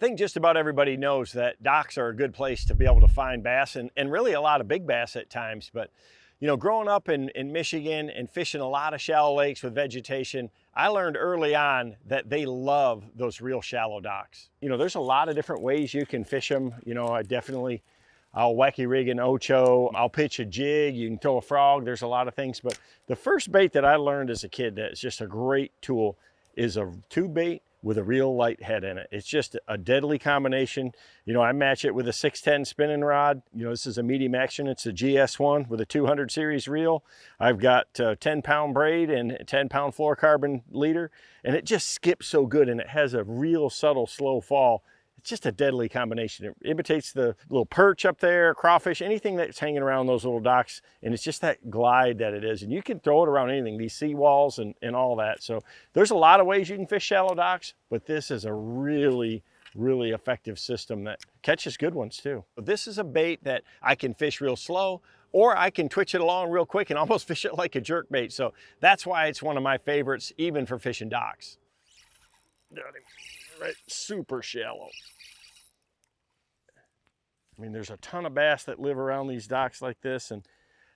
think just about everybody knows that docks are a good place to be able to find bass and really a lot of big bass at times. But, you know, growing up in Michigan and fishing a lot of shallow lakes with vegetation, I learned early on that they love those real shallow docks. You know, there's a lot of different ways you can fish them. You know, I'll wacky rig an ocho, I'll pitch a jig, you can throw a frog, there's a lot of things. But the first bait that I learned as a kid that's just a great tool is a tube bait with a real light head in it. It's just a deadly combination. You know, I match it with a 610 spinning rod. You know, this is a medium action. It's a GS1 with a 200 series reel. I've got 10-pound braid and a 10-pound fluorocarbon leader, and it just skips so good, and it has a real subtle, slow fall. It's just a deadly combination. It imitates the little perch up there, crawfish, anything that's hanging around those little docks, and it's just that glide that it is. And you can throw it around anything, these seawalls and all that. So there's a lot of ways you can fish shallow docks, but this is a really effective system that catches good ones too. But this is a bait that I can fish real slow, or I can twitch it along real quick and almost fish it like a jerk bait. So that's why it's one of my favorites, even for fishing docks. Right, super shallow. I mean, there's a ton of bass that live around these docks like this, and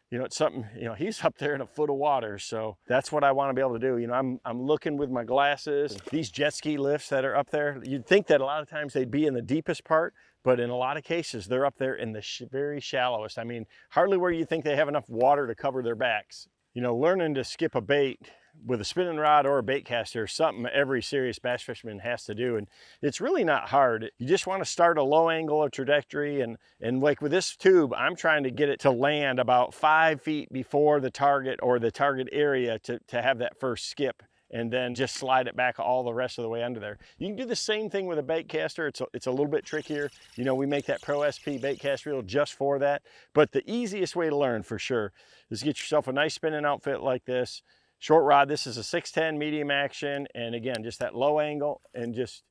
you know, it's something, you know, he's up there in a foot of water, so that's what I want to be able to do. You know, I'm looking with my glasses. These jet ski lifts that are up there, you'd think that a lot of times they'd be in the deepest part, but in a lot of cases, they're up there in the very shallowest. I mean, hardly where you think they have enough water to cover their backs. You know, learning to skip a bait with a spinning rod or a bait caster is something every serious bass fisherman has to do, and it's really not hard. You just want to start a low angle of trajectory, and like with this tube, I'm trying to get it to land about 5 feet before the target or the target area to have that first skip, and then just slide it back all the rest of the way under there. You can do the same thing with a bait caster. It's a little bit trickier. You know, we make that Pro SP bait cast reel just for that, but the easiest way to learn for sure is get yourself a nice spinning outfit like this. Short rod, this is a 610 medium action, and again, just that low angle and just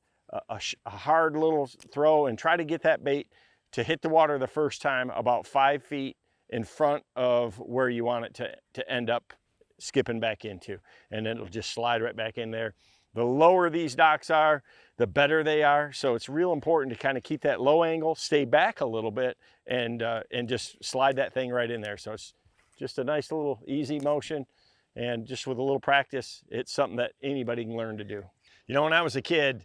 a hard little throw, and try to get that bait to hit the water the first time about 5 feet in front of where you want it to end up skipping back into, and then it'll just slide right back in there. The lower these docks are, the better they are, so it's real important to kind of keep that low angle, stay back a little bit, and just slide that thing right in there. So it's just a nice little easy motion. And just with a little practice, it's something that anybody can learn to do. You know, when I was a kid,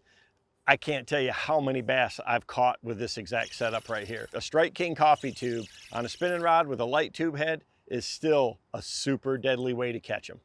I can't tell you how many bass I've caught with this exact setup right here. A Strike King coffee tube on a spinning rod with a light tube head is still a super deadly way to catch them.